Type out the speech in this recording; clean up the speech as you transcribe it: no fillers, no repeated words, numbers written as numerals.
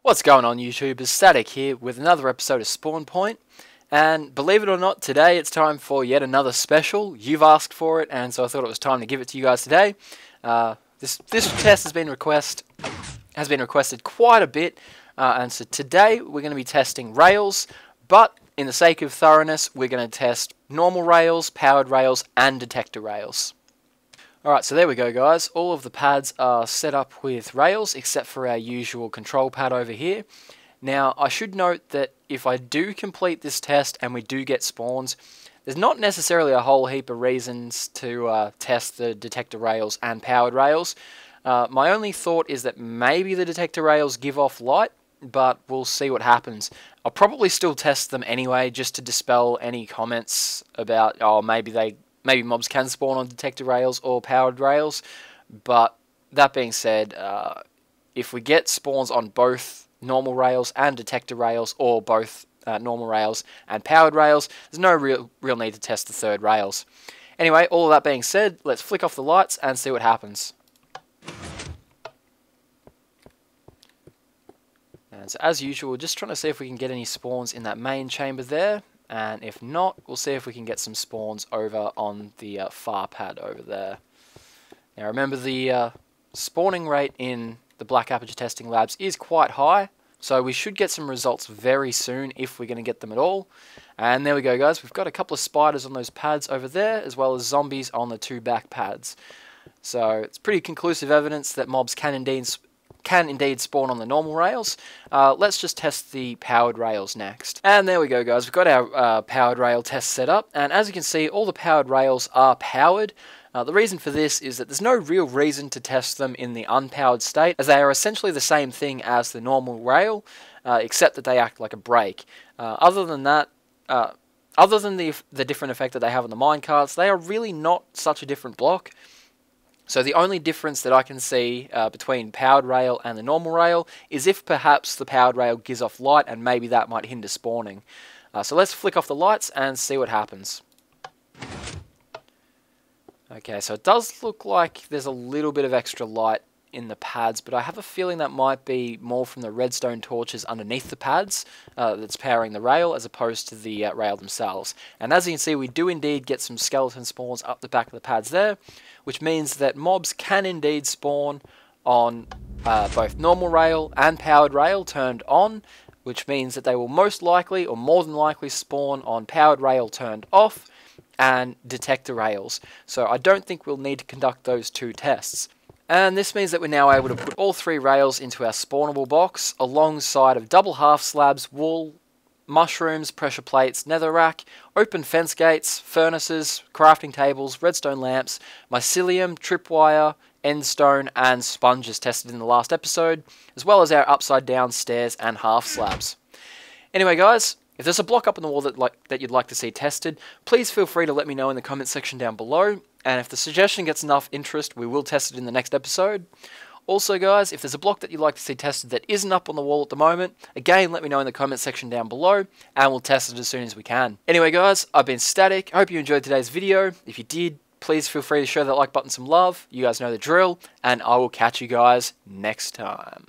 What's going on YouTube? It's Static here with another episode of Spawn Point, and believe it or not, today it's time for yet another special. You've asked for it, and so I thought it was time to give it to you guys today. This test has been requested quite a bit, and so today we're going to be testing rails, but in the sake of thoroughness, we're going to test normal rails, powered rails, and detector rails. Alright, so there we go guys, all of the pads are set up with rails except for our usual control pad over here. Now I should note that if I do complete this test and we do get spawns, there's not necessarily a whole heap of reasons to test the detector rails and powered rails. My only thought is that maybe the detector rails give off light, but we'll see what happens. I'll probably still test them anyway just to dispel any comments about, oh maybe mobs can spawn on detector rails or powered rails, but that being said, if we get spawns on both normal rails and detector rails, or both normal rails and powered rails, there's no real need to test the third rails. Anyway, all of that being said, let's flick off the lights and see what happens. And so as usual, we're just trying to see if we can get any spawns in that main chamber there. And if not, we'll see if we can get some spawns over on the far pad over there. Now remember, the spawning rate in the Black Aperture Testing Labs is quite high, so we should get some results very soon if we're going to get them at all. And there we go guys, we've got a couple of spiders on those pads over there, as well as zombies on the two back pads. So it's pretty conclusive evidence that mobs can indeed spawn on the normal rails. Let's just test the powered rails next. And there we go guys, we've got our powered rail test set up, and as you can see, all the powered rails are powered. The reason for this is that there's no real reason to test them in the unpowered state, as they are essentially the same thing as the normal rail, except that they act like a brake. Other than that, other than the different effect that they have on the minecarts, they are really not such a different block. So the only difference that I can see between powered rail and the normal rail is if perhaps the powered rail gives off light, and maybe that might hinder spawning. So let's flick off the lights and see what happens. Okay, so it does look like there's a little bit of extra light in the pads, but I have a feeling that might be more from the redstone torches underneath the pads that's powering the rail, as opposed to the rail themselves. And as you can see, we do indeed get some skeleton spawns up the back of the pads there, which means that mobs can indeed spawn on both normal rail and powered rail turned on, which means that they will most likely, or more than likely, spawn on powered rail turned off and detector rails. So I don't think we'll need to conduct those two tests. And this means that we're now able to put all three rails into our spawnable box alongside of double half slabs, wool, mushrooms, pressure plates, netherrack, open fence gates, furnaces, crafting tables, redstone lamps, mycelium, tripwire, endstone, and sponges tested in the last episode, as well as our upside down stairs and half slabs. Anyway guys, if there's a block up on the wall that you'd like to see tested, please feel free to let me know in the comment section down below, and if the suggestion gets enough interest, we will test it in the next episode. Also guys, if there's a block that you'd like to see tested that isn't up on the wall at the moment, again let me know in the comment section down below, and we'll test it as soon as we can. Anyway guys, I've been Static, I hope you enjoyed today's video. If you did, please feel free to show that like button some love, you guys know the drill, and I will catch you guys next time.